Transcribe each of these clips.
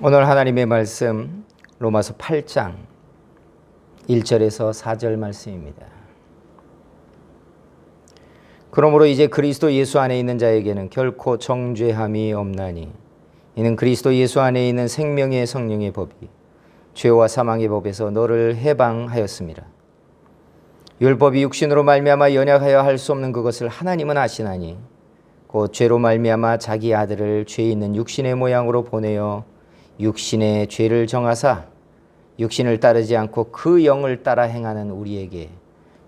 오늘 하나님의 말씀 로마서 8장 1절에서 4절 말씀입니다. 그러므로 이제 그리스도 예수 안에 있는 자에게는 결코 정죄함이 없나니 이는 그리스도 예수 안에 있는 생명의 성령의 법이 죄와 사망의 법에서 너를 해방하였습니다. 율법이 육신으로 말미암아 연약하여 할 수 없는 그것을 하나님은 아시나니 곧 죄로 말미암아 자기 아들을 죄 있는 육신의 모양으로 보내어 육신의 죄를 정하사 육신을 따르지 않고 그 영을 따라 행하는 우리에게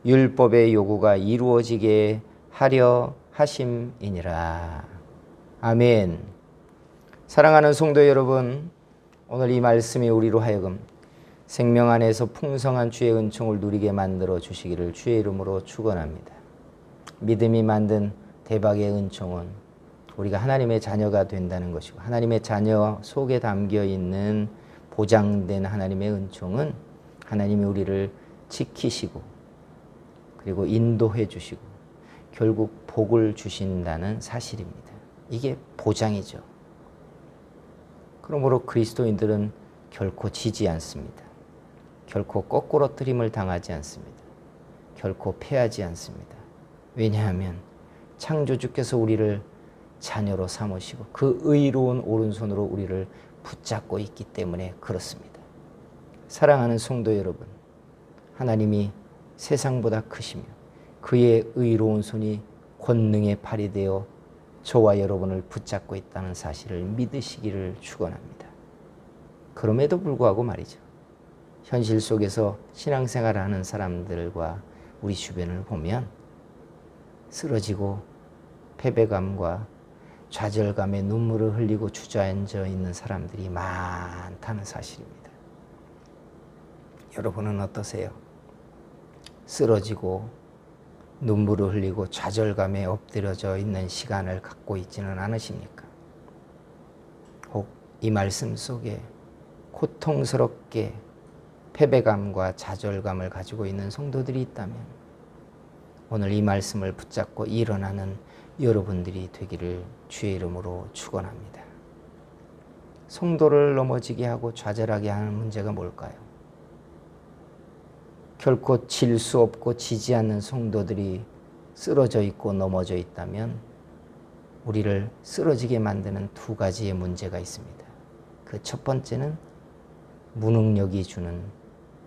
율법의 요구가 이루어지게 하려 하심이니라. 아멘. 사랑하는 성도 여러분, 오늘 이 말씀이 우리로 하여금 생명 안에서 풍성한 주의 은총을 누리게 만들어 주시기를 주의 이름으로 축원합니다. 믿음이 만든 대박의 은총은 우리가 하나님의 자녀가 된다는 것이고, 하나님의 자녀 속에 담겨 있는 보장된 하나님의 은총은 하나님이 우리를 지키시고 그리고 인도해 주시고 결국 복을 주신다는 사실입니다. 이게 보장이죠. 그러므로 그리스도인들은 결코 지지 않습니다. 결코 거꾸러뜨림을 당하지 않습니다. 결코 패하지 않습니다. 왜냐하면 창조주께서 우리를 자녀로 삼으시고 그 의로운 오른손으로 우리를 붙잡고 있기 때문에 그렇습니다. 사랑하는 성도 여러분, 하나님이 세상보다 크시며 그의 의로운 손이 권능의 팔이 되어 저와 여러분을 붙잡고 있다는 사실을 믿으시기를 축원합니다. 그럼에도 불구하고 말이죠, 현실 속에서 신앙생활을 하는 사람들과 우리 주변을 보면 쓰러지고 패배감과 좌절감에 눈물을 흘리고 주저앉아 있는 사람들이 많다는 사실입니다. 여러분은 어떠세요? 쓰러지고 눈물을 흘리고 좌절감에 엎드려져 있는 시간을 갖고 있지는 않으십니까? 혹 이 말씀 속에 고통스럽게 패배감과 좌절감을 가지고 있는 성도들이 있다면 오늘 이 말씀을 붙잡고 일어나는 여러분들이 되기를 주의 이름으로 축원합니다. 성도를 넘어지게 하고 좌절하게 하는 문제가 뭘까요? 결코 질 수 없고 지지 않는 성도들이 쓰러져 있고 넘어져 있다면 우리를 쓰러지게 만드는 두 가지의 문제가 있습니다. 그 첫 번째는 무능력이 주는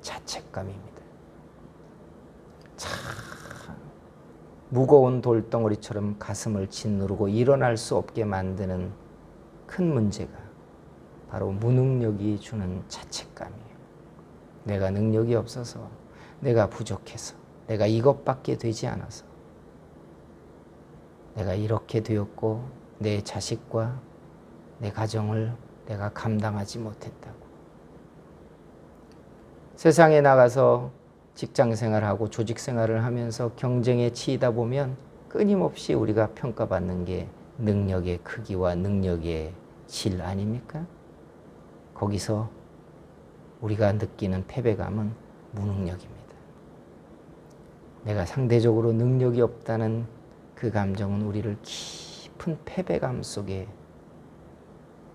자책감입니다. 참 무거운 돌덩어리처럼 가슴을 짓누르고 일어날 수 없게 만드는 큰 문제가 바로 무능력이 주는 자책감이에요. 내가 능력이 없어서, 내가 부족해서, 내가 이것밖에 되지 않아서, 내가 이렇게 되었고 내 자식과 내 가정을 내가 감당하지 못했다고. 세상에 나가서 직장생활하고 조직생활을 하면서 경쟁에 치이다 보면 끊임없이 우리가 평가받는 게 능력의 크기와 능력의 질 아닙니까? 거기서 우리가 느끼는 패배감은 무능력입니다. 내가 상대적으로 능력이 없다는 그 감정은 우리를 깊은 패배감 속에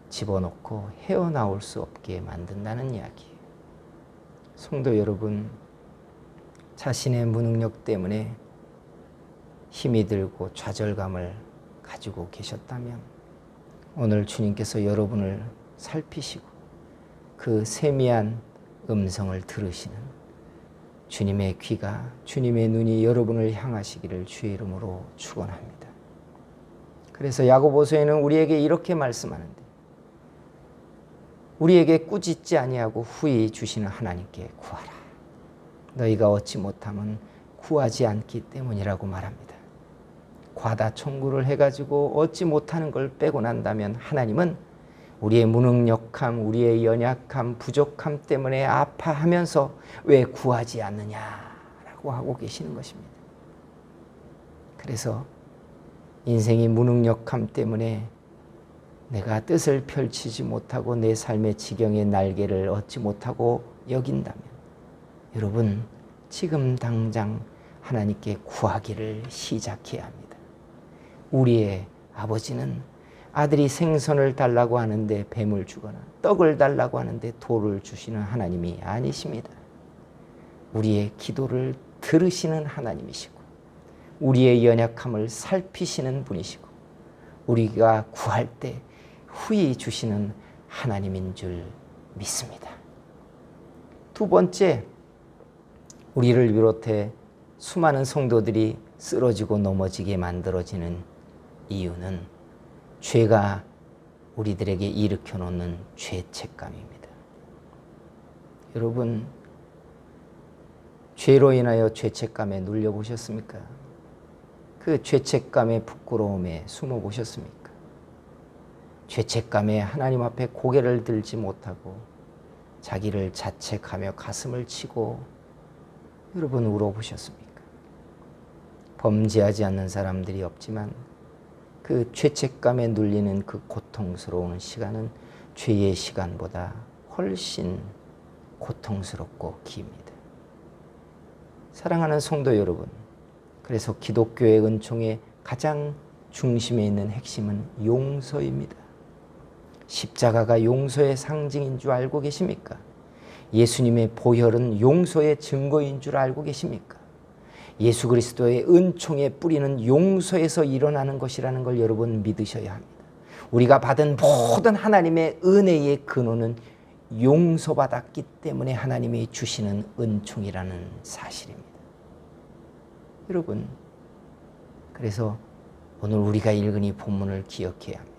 집어넣고 헤어나올 수 없게 만든다는 이야기예요. 성도 여러분, 자신의 무능력 때문에 힘이 들고 좌절감을 가지고 계셨다면 오늘 주님께서 여러분을 살피시고 그 세미한 음성을 들으시는 주님의 귀가, 주님의 눈이 여러분을 향하시기를 주의 이름으로 축원합니다. 그래서 야고보서에는 우리에게 이렇게 말씀하는데, 우리에게 꾸짖지 아니하고 후히 주시는 하나님께 구하라. 너희가 얻지 못하면 구하지 않기 때문이라고 말합니다. 과다 청구를 해가지고 얻지 못하는 걸 빼고 난다면 하나님은 우리의 무능력함, 우리의 연약함, 부족함 때문에 아파하면서 왜 구하지 않느냐라고 하고 계시는 것입니다. 그래서 인생이 무능력함 때문에 내가 뜻을 펼치지 못하고 내 삶의 지경의 날개를 얻지 못하고 여긴다면 여러분, 지금 당장 하나님께 구하기를 시작해야 합니다. 우리의 아버지는 아들이 생선을 달라고 하는데 뱀을 주거나 떡을 달라고 하는데 돌을 주시는 하나님이 아니십니다. 우리의 기도를 들으시는 하나님이시고 우리의 연약함을 살피시는 분이시고 우리가 구할 때 후히 주시는 하나님인 줄 믿습니다. 두 번째, 우리를 비롯해 수많은 성도들이 쓰러지고 넘어지게 만들어지는 이유는 죄가 우리들에게 일으켜 놓는 죄책감입니다. 여러분, 죄로 인하여 죄책감에 눌려 보셨습니까? 그 죄책감의 부끄러움에 숨어 보셨습니까? 죄책감에 하나님 앞에 고개를 들지 못하고 자기를 자책하며 가슴을 치고 여러분 울어보셨습니까? 범죄하지 않는 사람들이 없지만 그 죄책감에 눌리는 그 고통스러운 시간은 죄의 시간보다 훨씬 고통스럽고 깁니다. 사랑하는 성도 여러분, 그래서 기독교의 은총의 가장 중심에 있는 핵심은 용서입니다. 십자가가 용서의 상징인 줄 알고 계십니까? 예수님의 보혈은 용서의 증거인 줄 알고 계십니까? 예수 그리스도의 은총의 뿌리는 용서에서 일어나는 것이라는 걸 여러분 믿으셔야 합니다. 우리가 받은 모든 하나님의 은혜의 근원은 용서받았기 때문에 하나님이 주시는 은총이라는 사실입니다. 여러분, 그래서 오늘 우리가 읽은 이 본문을 기억해야 합니다.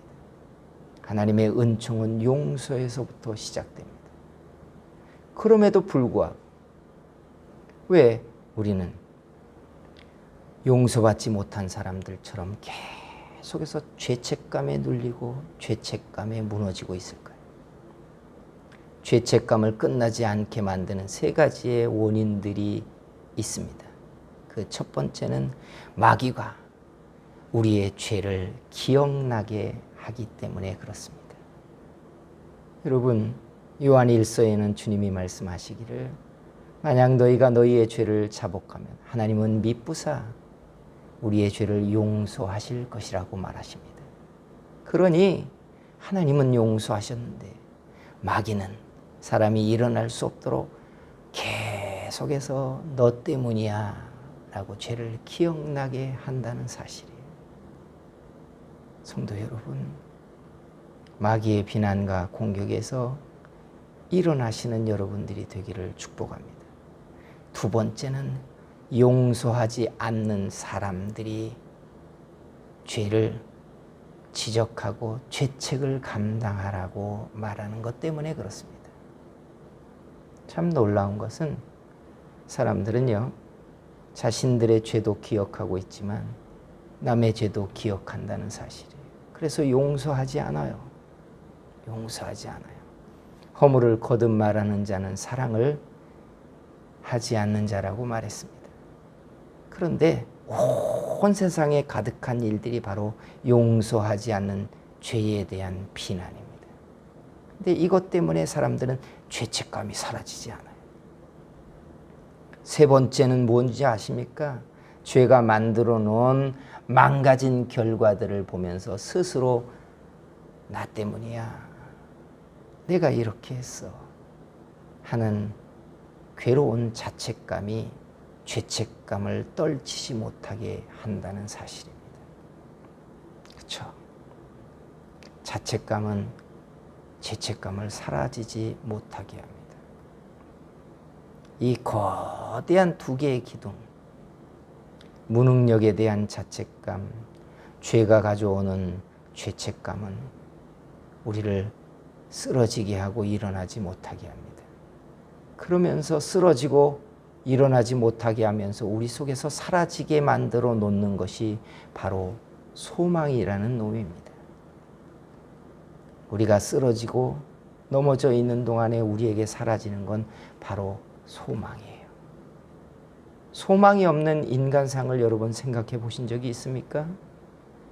하나님의 은총은 용서에서부터 시작됩니다. 그럼에도 불구하고 왜 우리는 용서받지 못한 사람들처럼 계속해서 죄책감에 눌리고 죄책감에 무너지고 있을까요? 죄책감을 끝나지 않게 만드는 세 가지의 원인들이 있습니다. 그 첫 번째는 마귀가 우리의 죄를 기억나게 하기 때문에 그렇습니다. 여러분, 요한 1서에는 주님이 말씀하시기를 만약 너희가 너희의 죄를 자복하면 하나님은 미쁘사 우리의 죄를 용서하실 것이라고 말하십니다. 그러니 하나님은 용서하셨는데 마귀는 사람이 일어날 수 없도록 계속해서 너 때문이야 라고 죄를 기억나게 한다는 사실이에요. 성도 여러분, 마귀의 비난과 공격에서 일어나시는 여러분들이 되기를 축복합니다. 두 번째는 용서하지 않는 사람들이 죄를 지적하고 죄책을 감당하라고 말하는 것 때문에 그렇습니다. 참 놀라운 것은 사람들은요, 자신들의 죄도 기억하고 있지만 남의 죄도 기억한다는 사실이에요. 그래서 용서하지 않아요. 용서하지 않아요. 허물을 거듭 말하는 자는 사랑을 하지 않는 자라고 말했습니다. 그런데 온 세상에 가득한 일들이 바로 용서하지 않는 죄에 대한 비난입니다. 근데 이것 때문에 사람들은 죄책감이 사라지지 않아요. 세 번째는 뭔지 아십니까? 죄가 만들어 놓은 망가진 결과들을 보면서 스스로 나 때문이야, 내가 이렇게 했어 하는 괴로운 자책감이 죄책감을 떨치지 못하게 한다는 사실입니다. 그렇죠? 자책감은 죄책감을 사라지지 못하게 합니다. 이 거대한 두 개의 기둥, 무능력에 대한 자책감, 죄가 가져오는 죄책감은 우리를 쓰러지게 하고 일어나지 못하게 합니다. 그러면서 쓰러지고 일어나지 못하게 하면서 우리 속에서 사라지게 만들어 놓는 것이 바로 소망이라는 놈입니다. 우리가 쓰러지고 넘어져 있는 동안에 우리에게 사라지는 건 바로 소망이에요. 소망이 없는 인간상을 여러분 생각해 보신 적이 있습니까?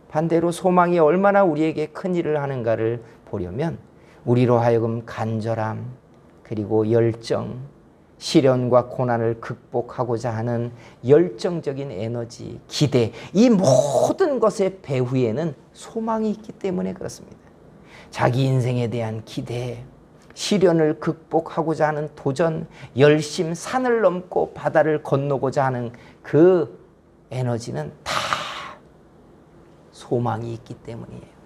반대로 소망이 얼마나 우리에게 큰 일을 하는가를 보려면 우리로 하여금 간절함, 그리고 열정, 시련과 고난을 극복하고자 하는 열정적인 에너지, 기대, 이 모든 것의 배후에는 소망이 있기 때문에 그렇습니다. 자기 인생에 대한 기대, 시련을 극복하고자 하는 도전, 열심, 산을 넘고 바다를 건너고자 하는 그 에너지는 다 소망이 있기 때문이에요.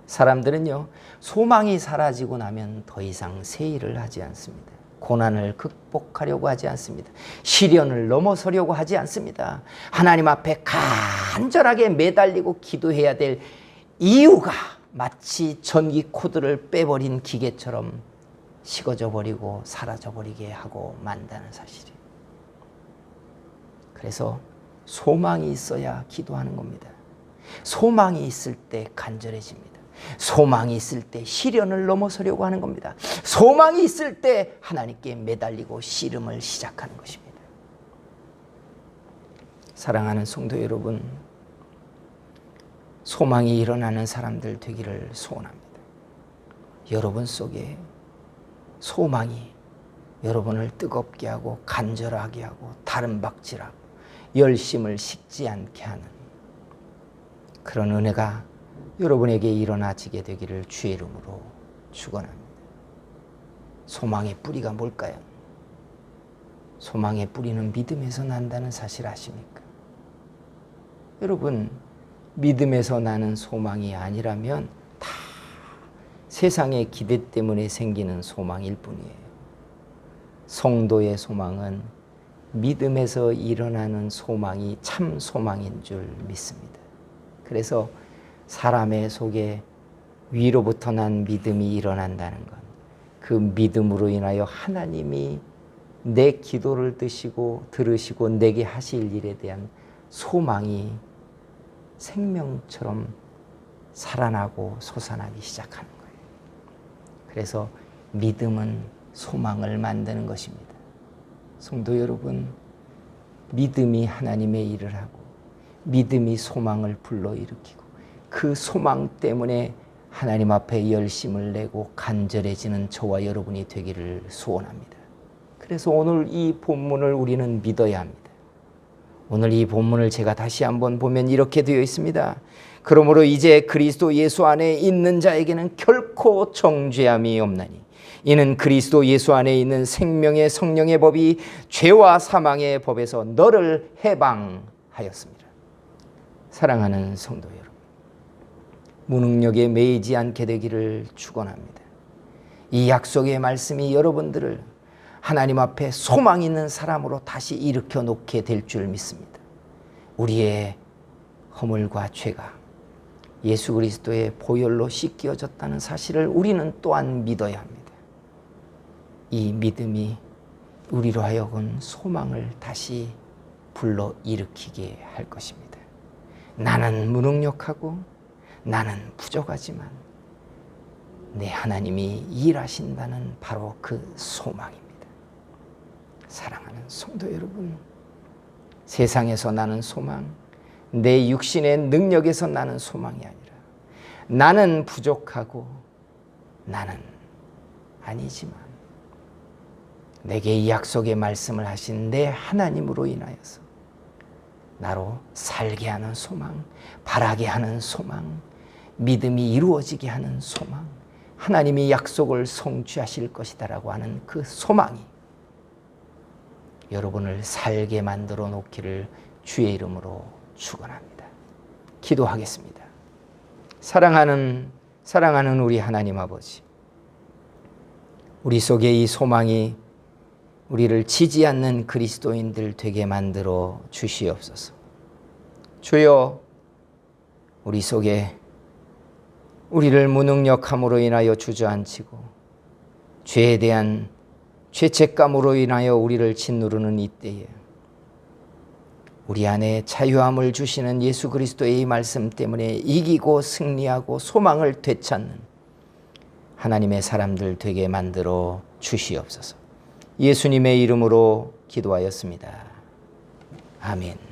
사람들은요, 소망이 사라지고 나면 더 이상 새 일을 하지 않습니다. 고난을 극복하려고 하지 않습니다. 시련을 넘어서려고 하지 않습니다. 하나님 앞에 간절하게 매달리고 기도해야 될 이유가 마치 전기 코드를 빼버린 기계처럼 식어져 버리고 사라져 버리게 하고 만다는 사실이에요. 그래서 소망이 있어야 기도하는 겁니다. 소망이 있을 때 간절해집니다. 소망이 있을 때 시련을 넘어서려고 하는 겁니다. 소망이 있을 때 하나님께 매달리고 씨름을 시작하는 것입니다. 사랑하는 성도 여러분, 소망이 일어나는 사람들 되기를 소원합니다. 여러분 속에 소망이 여러분을 뜨겁게 하고 간절하게 하고 다름박질하고 열심을 식지 않게 하는 그런 은혜가 여러분에게 일어나지게 되기를 주의 이름으로 축원합니다. 소망의 뿌리가 뭘까요? 소망의 뿌리는 믿음에서 난다는 사실 아십니까? 여러분, 믿음에서 나는 소망이 아니라면 다 세상의 기대 때문에 생기는 소망일 뿐이에요. 성도의 소망은 믿음에서 일어나는 소망이 참 소망인 줄 믿습니다. 그래서 사람의 속에 위로부터 난 믿음이 일어난다는 것, 그 믿음으로 인하여 하나님이 내 기도를 들으시고 내게 하실 일에 대한 소망이 생명처럼 살아나고 솟아나기 시작하는 거예요. 그래서 믿음은 소망을 만드는 것입니다. 성도 여러분, 믿음이 하나님의 일을 하고 믿음이 소망을 불러일으키고 그 소망 때문에 하나님 앞에 열심을 내고 간절해지는 저와 여러분이 되기를 소원합니다. 그래서 오늘 이 본문을 우리는 믿어야 합니다. 오늘 이 본문을 제가 다시 한번 보면 이렇게 되어 있습니다. 그러므로 이제 그리스도 예수 안에 있는 자에게는 결코 정죄함이 없나니 이는 그리스도 예수 안에 있는 생명의 성령의 법이 죄와 사망의 법에서 너를 해방하였습니다. 사랑하는 성도 여러분, 무능력에 매이지 않게 되기를 축원합니다. 이 약속의 말씀이 여러분들을 하나님 앞에 소망 있는 사람으로 다시 일으켜 놓게 될 줄 믿습니다. 우리의 허물과 죄가 예수 그리스도의 보혈로 씻겨졌다는 사실을 우리는 또한 믿어야 합니다. 이 믿음이 우리로 하여금 소망을 다시 불러 일으키게 할 것입니다. 나는 무능력하고 나는 부족하지만 내 하나님이 일하신다는 바로 그 소망입니다. 사랑하는 성도 여러분, 세상에서 나는 소망, 내 육신의 능력에서 나는 소망이 아니라 나는 부족하고 나는 아니지만 내게 이 약속의 말씀을 하신 내 하나님으로 인하여서 나로 살게 하는 소망, 바라게 하는 소망, 믿음이 이루어지게 하는 소망, 하나님이 약속을 성취하실 것이다라고 하는 그 소망이 여러분을 살게 만들어 놓기를 주의 이름으로 축원합니다. 기도하겠습니다. 사랑하는 우리 하나님 아버지, 우리 속에 이 소망이 우리를 지지 않는 그리스도인들 되게 만들어 주시옵소서. 주여, 우리 속에 우리를 무능력함으로 인하여 주저앉히고 죄에 대한 죄책감으로 인하여 우리를 짓누르는 이때에 우리 안에 자유함을 주시는 예수 그리스도의 이 말씀 때문에 이기고 승리하고 소망을 되찾는 하나님의 사람들 되게 만들어 주시옵소서. 예수님의 이름으로 기도하였습니다. 아멘.